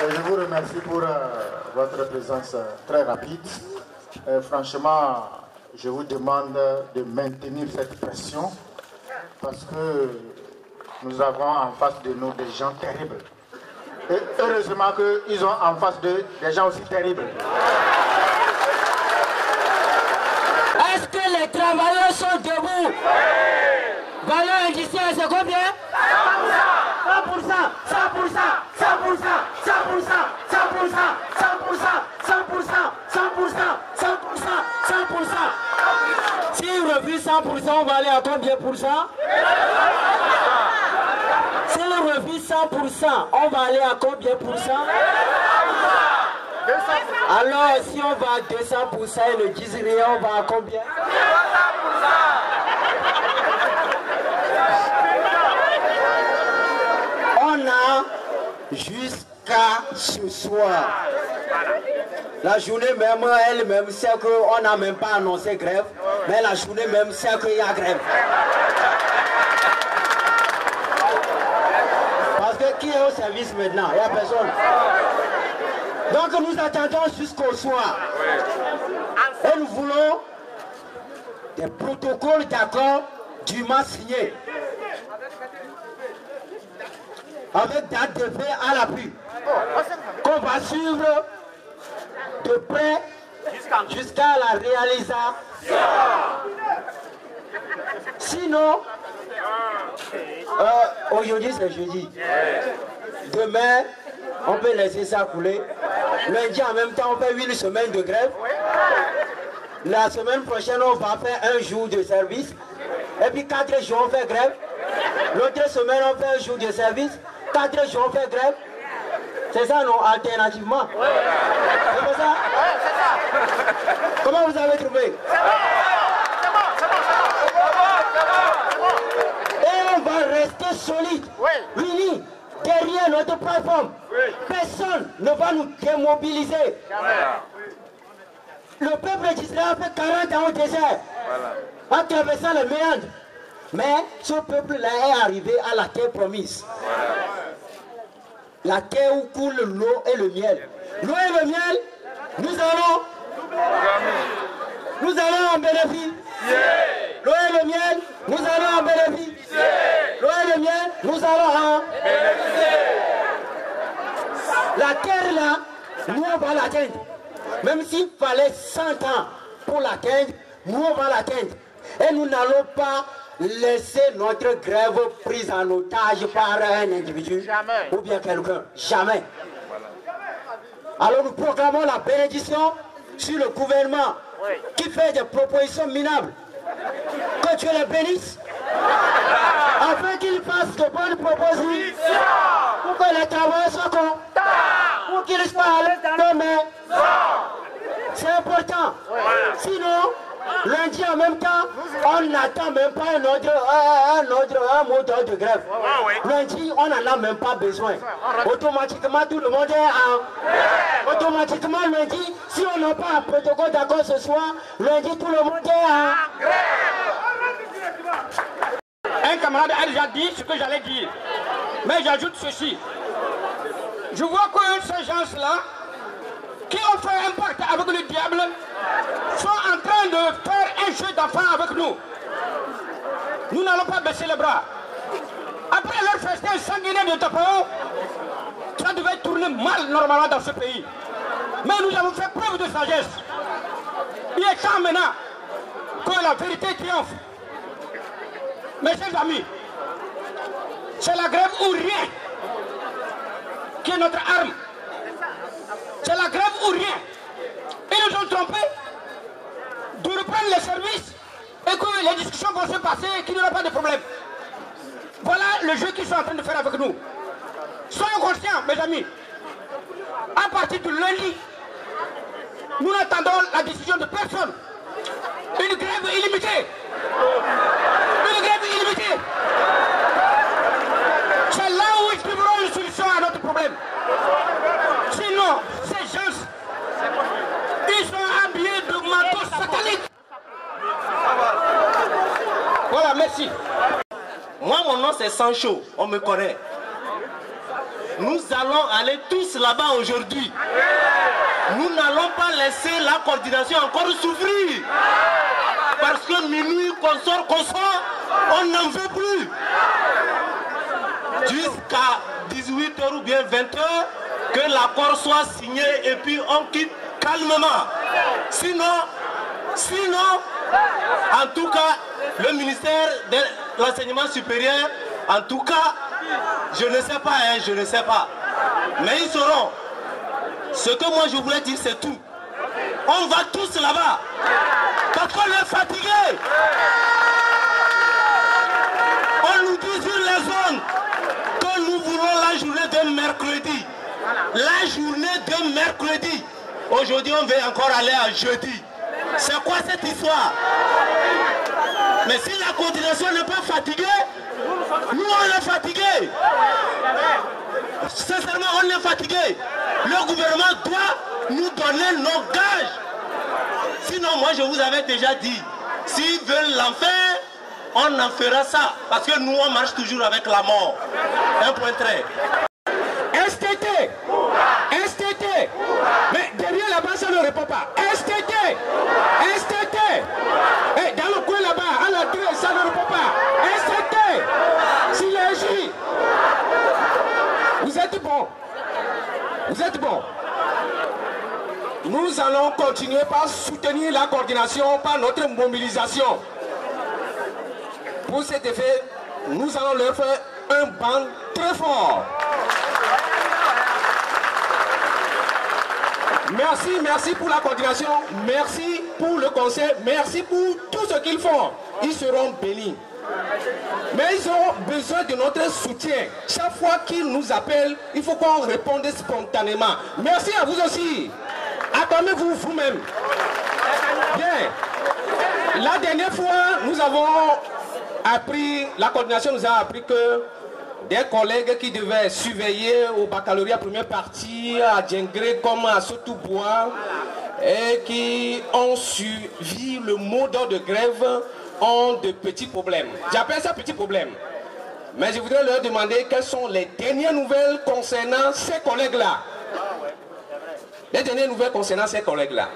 Je vous remercie pour votre présence très rapide. Franchement, je vous demande de maintenir cette pression parce que nous avons en face de nous des gens terribles. Et heureusement qu'ils ont en face d'eux des gens aussi terribles. Est-ce que les travailleurs sont debout? Oui. Valeur industrielle, c'est combien? 100%, 100%, 100%, 100%, 100%, 100%, 100%, 100%, 100%, 100%, 100%. S'ils refusent 100%, on va aller à combien pour cent? S'ils refusent 100%, on va aller à combien pour cent? Alors, si on va à 200% et ne disent rien, on va à combien? On a jusqu'à ce soir. La journée même, elle-même sait qu'on n'a même pas annoncé grève, mais la journée même sait qu'il y a grève. Parce que qui est au service maintenant? Il n'y a personne. Donc nous attendons jusqu'au soir. Et nous voulons des protocoles d'accord dûment signés. Avec date de fait à l'appui. Qu'on va suivre de près jusqu'à la réalisation. Sinon, aujourd'hui c'est jeudi. Demain, on peut laisser ça couler. Lundi en même temps, on fait 8 semaines de grève. La semaine prochaine, on va faire un jour de service. Et puis 4 jours, on fait grève. L'autre semaine, on fait un jour de service. 4 jours, on fait grève. C'est ça, non? Alternativement. C'est pas ça? Comment vous avez trouvé? Et on va rester solide. Unis derrière notre plateforme. Personne ne va nous démobiliser. Le peuple d'Israël a fait 40 ans au désert, en traversant les méandres. Mais ce peuple-là est arrivé à la terre promise. La terre où coule l'eau et le miel. L'eau et le miel, nous allons en bénéfice. L'eau et le miel, nous allons en bénéfice. L'eau et le miel, nous allons en bénéfice. La terre là, nous on va l'atteindre. Même s'il fallait 100 ans pour l'atteindre, nous on va l'atteindre. Et nous n'allons pas laisser notre grève prise en otage par un individu. Jamais. Ou bien quelqu'un. Jamais. Alors nous proclamons la bénédiction sur le gouvernement qui fait des propositions minables. Que Dieu les bénisse. Afin qu'il fasse de bonnes propositions. Pour que les travailleurs soient contents. Pour qu'ils soient à l'aise dans nos mains. C'est important. Sinon, lundi en même temps, on n'attend même pas un mot d'ordre de grève. Lundi, on n'en a même pas besoin. Automatiquement, tout le monde est en... Automatiquement, lundi, si on n'a pas un protocole d'accord ce soir, lundi, tout le monde est en... Un camarade a déjà dit ce que j'allais dire. Mais j'ajoute ceci. Je vois que ces gens-là, qui ont fait un pacte avec le diable, sont en train de faire un jeu d'enfant avec nous. Nous n'allons pas baisser les bras. Après leur festin sanguinaire de Tapao, ça devait tourner mal normalement dans ce pays. Mais nous avons fait preuve de sagesse. Il est temps maintenant que la vérité triomphe. Mes chers amis, c'est la grève ou rien qui est notre arme. C'est la grève ou rien. Ils nous ont trompés de reprendre les services et que les discussions vont se passer et qu'il n'y aura pas de problème. Voilà le jeu qu'ils sont en train de faire avec nous. Soyons conscients, mes amis. À partir de lundi, nous n'attendons la décision de personne. Une grève illimitée. Une grève illimitée. C'est là où ils trouveront une solution à notre problème. Sinon, ces gens, ils sont habillés de manteaux sataniques. Voilà, merci. Moi, mon nom c'est Sancho, on me connaît. nous allons aller tous là-bas aujourd'hui. Nous n'allons pas laisser la coordination encore souffrir. Parce que minuit, qu'on sort, on n'en veut plus. Jusqu'à 18h ou bien 20h, que l'accord soit signé et puis on quitte calmement. Sinon, en tout cas, le ministère de l'enseignement supérieur, en tout cas, je ne sais pas, mais ils sauront. Ce que moi je voulais dire, c'est tout. On va tous là-bas, parce qu'on est fatigué. On nous dit sur les zones que nous voulons la journée de mercredi. La journée de mercredi. Aujourd'hui, on veut encore aller à jeudi. C'est quoi cette histoire? Mais si la coordination n'est pas fatiguée, nous on est fatigués. Sincèrement, on est fatigués. Le gouvernement doit nous donner nos gages. Sinon, moi je vous avais déjà dit, s'ils veulent l'en faire, on en fera ça. Parce que nous, on marche toujours avec la mort. Un point trait. STT. Mais derrière là-bas, ça ne répond pas. STT. Et dans le coin là-bas, à l'adresse, ça ne répond pas. STT. Synergie. Vous êtes bon. Nous allons continuer par soutenir la coordination, par notre mobilisation. Pour cet effet, nous allons leur faire un banc très fort. Merci pour la coordination, merci pour le conseil, merci pour tout ce qu'ils font. Ils seront bénis. Mais ils ont besoin de notre soutien. Chaque fois qu'ils nous appellent, il faut qu'on réponde spontanément. Merci à vous aussi. Acclamez-vous vous-même. Bien. La dernière fois, nous avons appris, la coordination nous a appris que des collègues qui devaient surveiller au baccalauréat première partie à Djengré comme à Sotoubois et qui ont suivi le mot d'ordre de grève ont de petits problèmes. J'appelle ça petits problèmes. Mais je voudrais leur demander quelles sont les dernières nouvelles concernant ces collègues-là. Les dernières nouvelles concernant ces collègues-là.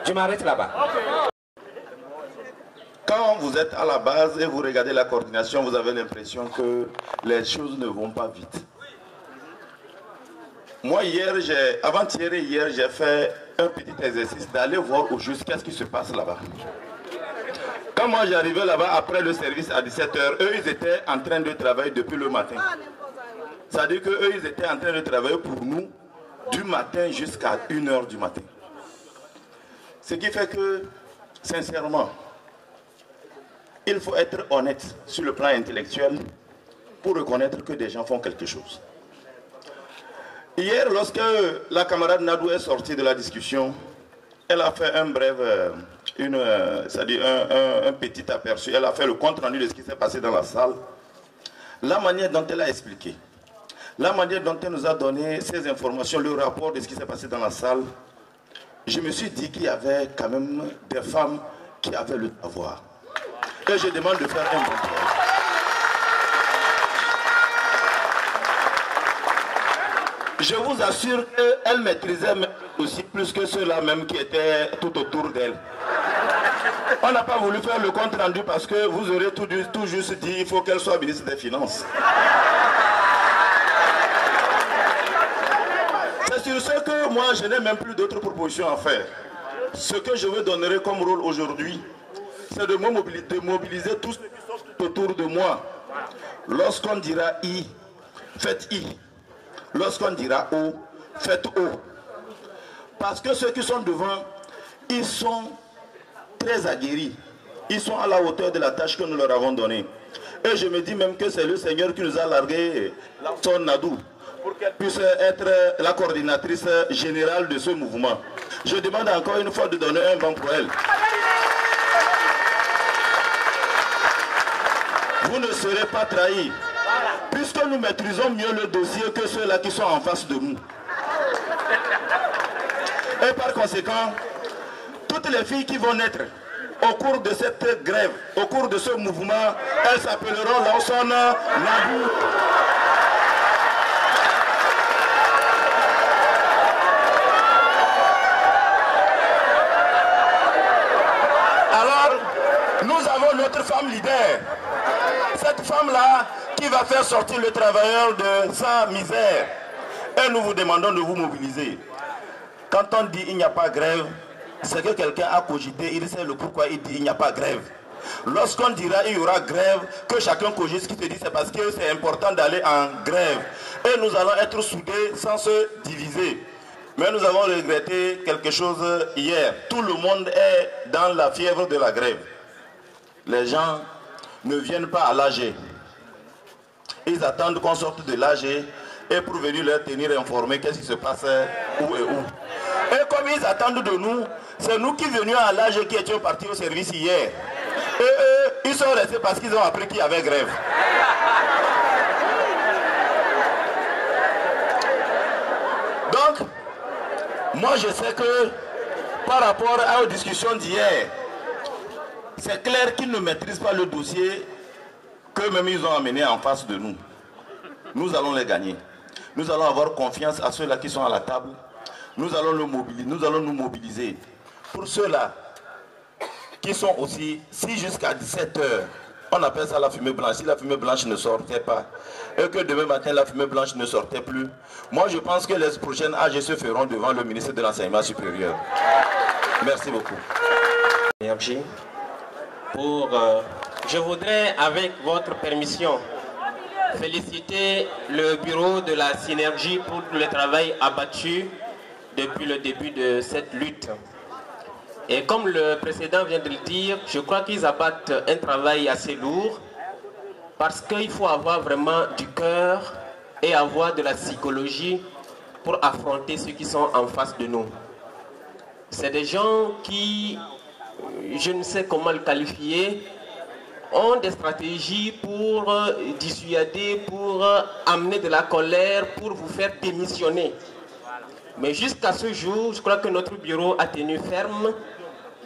Je m'arrête là-bas. Quand vous êtes à la base et vous regardez la coordination, vous avez l'impression que les choses ne vont pas vite. Moi, avant-hier et hier, j'ai fait un petit exercice d'aller voir au juste qu'est-ce qui se passe là-bas. Quand moi j'arrivais là-bas après le service à 17h, eux ils étaient en train de travailler depuis le matin. C'est-à-dire qu'eux ils étaient en train de travailler pour nous du matin jusqu'à 1h du matin. Ce qui fait que, sincèrement, il faut être honnête sur le plan intellectuel pour reconnaître que des gens font quelque chose. Hier, lorsque la camarade Nadou est sortie de la discussion, elle a fait un bref, c'est-à-dire un petit aperçu. Elle a fait le compte rendu de ce qui s'est passé dans la salle. La manière dont elle a expliqué, la manière dont elle nous a donné ces informations, le rapport de ce qui s'est passé dans la salle, je me suis dit qu'il y avait quand même des femmes qui avaient le savoir. Et je demande de faire un bon travail. Je vous assure qu'elle maîtrisait aussi plus que ceux-là même qui étaient tout autour d'elle. On n'a pas voulu faire le compte rendu parce que vous aurez tout juste dit il faut qu'elle soit ministre des Finances. C'est sur ce que moi je n'ai même plus d'autres propositions à faire. Ce que je me donnerai comme rôle aujourd'hui, c'est de mobiliser tous ceux qui sont tout autour de moi. Lorsqu'on dira I, faites I. Lorsqu'on dira O, faites O. Parce que ceux qui sont devant, ils sont très aguerris. Ils sont à la hauteur de la tâche que nous leur avons donnée. Et je me dis même que c'est le Seigneur qui nous a largué son Nadou pour qu'elle puisse être la coordinatrice générale de ce mouvement. Je demande encore une fois de donner un banc pour elle. Vous ne serez pas trahis, puisque nous maîtrisons mieux le dossier que ceux-là qui sont en face de nous. Et par conséquent, toutes les filles qui vont naître au cours de cette grève, au cours de ce mouvement, elles s'appelleront Lawson, Nabou. femme leader. Cette femme-là qui va faire sortir le travailleur de sa misère. Et nous vous demandons de vous mobiliser. Quand on dit il n'y a pas grève, c'est que quelqu'un a cogité, il sait le pourquoi il dit il n'y a pas grève. Lorsqu'on dira il y aura grève, que chacun cogite ce qui se dit, c'est parce que c'est important d'aller en grève. Et nous allons être soudés sans se diviser. Mais nous avons regretté quelque chose hier. Tout le monde est dans la fièvre de la grève. Les gens ne viennent pas à l'AG. Ils attendent qu'on sorte de l'AG et pour venir leur tenir informés qu'est-ce qui se passe où et où. Et comme ils attendent de nous, c'est nous qui venions à l'AG qui étions partis au service hier. Et eux, ils sont restés parce qu'ils ont appris qu'il y avait grève. Donc, moi je sais que par rapport aux discussions d'hier, c'est clair qu'ils ne maîtrisent pas le dossier qu'eux-mêmes ils ont amené en face de nous. Nous allons les gagner. Nous allons avoir confiance à ceux-là qui sont à la table. Nous allons nous mobiliser. Pour ceux-là qui sont aussi, si jusqu'à 17 h, on appelle ça la fumée blanche, si la fumée blanche ne sortait pas, et que demain matin la fumée blanche ne sortait plus, moi je pense que les prochaines AG se feront devant le ministre de l'Enseignement supérieur. Merci beaucoup. Je voudrais, avec votre permission, féliciter le bureau de la Synergie pour le travail abattu depuis le début de cette lutte. Et comme le précédent vient de le dire, je crois qu'ils abattent un travail assez lourd parce qu'il faut avoir vraiment du cœur et avoir de la psychologie pour affronter ceux qui sont en face de nous. C'est des gens qui, je ne sais comment le qualifier, ont des stratégies pour dissuader, pour amener de la colère, pour vous faire démissionner. Mais jusqu'à ce jour, je crois que notre bureau a tenu ferme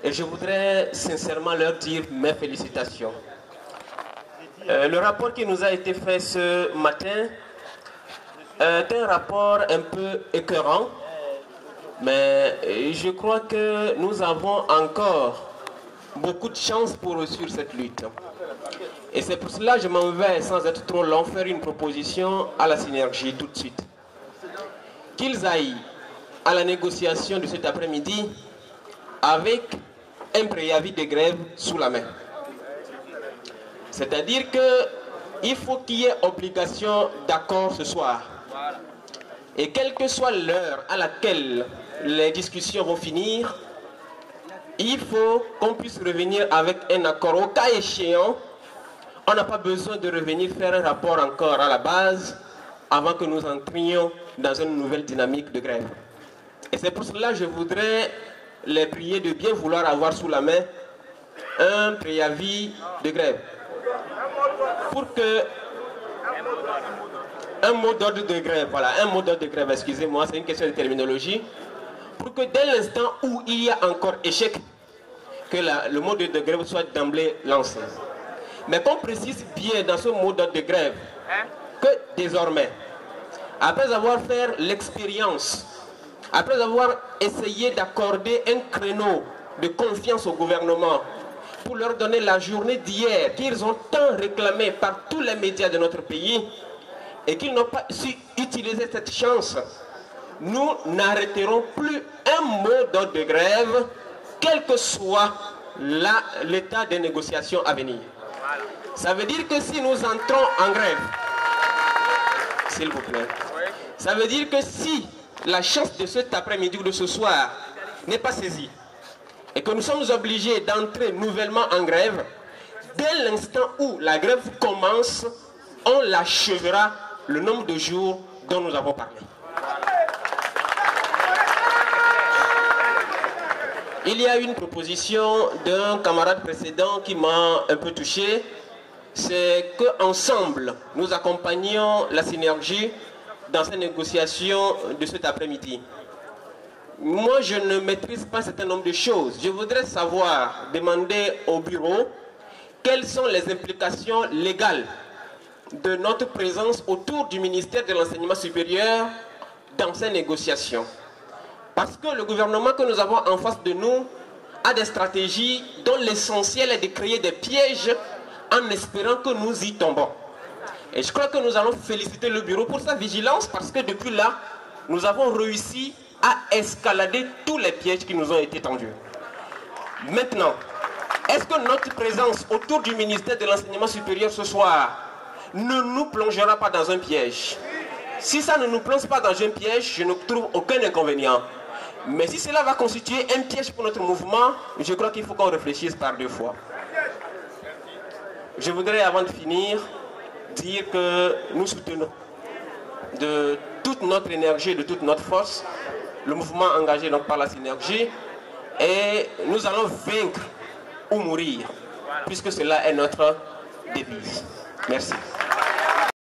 et je voudrais sincèrement leur dire mes félicitations. Le rapport qui nous a été fait ce matin est un rapport un peu écœurant, mais je crois que nous avons encore beaucoup de chance pour réussir cette lutte. Et c'est pour cela que je m'en vais, sans être trop long, faire une proposition à la Synergie tout de suite. Qu'ils aillent à la négociation de cet après-midi avec un préavis de grève sous la main. C'est-à-dire qu'il faut qu'il y ait obligation d'accord ce soir. Et quelle que soit l'heure à laquelle les discussions vont finir, il faut qu'on puisse revenir avec un accord. Au cas échéant, on n'a pas besoin de revenir faire un rapport encore à la base avant que nous entrions dans une nouvelle dynamique de grève. Et c'est pour cela que je voudrais les prier de bien vouloir avoir sous la main un préavis de grève. Pour que un mot d'ordre de grève, voilà, un mot d'ordre de grève, excusez-moi, c'est une question de terminologie. Pour que dès l'instant où il y a encore échec, que le mot d'ordre de grève soit d'emblée lancé. Mais qu'on précise bien dans ce mot d'ordre de grève que désormais, après avoir fait l'expérience, après avoir essayé d'accorder un créneau de confiance au gouvernement pour leur donner la journée d'hier qu'ils ont tant réclamé par tous les médias de notre pays et qu'ils n'ont pas su utiliser cette chance, nous n'arrêterons plus un mot d'ordre de grève, quel que soit l'état des négociations à venir. Ça veut dire que si nous entrons en grève, s'il vous plaît, ça veut dire que si la chance de cet après-midi ou de ce soir n'est pas saisie et que nous sommes obligés d'entrer nouvellement en grève, dès l'instant où la grève commence, on l'achèvera le nombre de jours dont nous avons parlé. Il y a une proposition d'un camarade précédent qui m'a un peu touché, c'est qu'ensemble, nous accompagnions la Synergie dans ces négociations de cet après-midi. Moi, je ne maîtrise pas un certain nombre de choses. Je voudrais savoir, demander au bureau, quelles sont les implications légales de notre présence autour du ministère de l'Enseignement supérieur dans ces négociations. Parce que le gouvernement que nous avons en face de nous a des stratégies dont l'essentiel est de créer des pièges en espérant que nous y tombons. Et je crois que nous allons féliciter le bureau pour sa vigilance parce que depuis là, nous avons réussi à escalader tous les pièges qui nous ont été tendus. Maintenant, est-ce que notre présence autour du ministère de l'Enseignement supérieur ce soir ne nous plongera pas dans un piège? Si ça ne nous plonge pas dans un piège, je ne trouve aucun inconvénient. Mais si cela va constituer un piège pour notre mouvement, je crois qu'il faut qu'on réfléchisse par deux fois. Je voudrais, avant de finir, dire que nous soutenons de toute notre énergie, de toute notre force, le mouvement engagé donc par la synergie, et nous allons vaincre ou mourir, puisque cela est notre devise. Merci.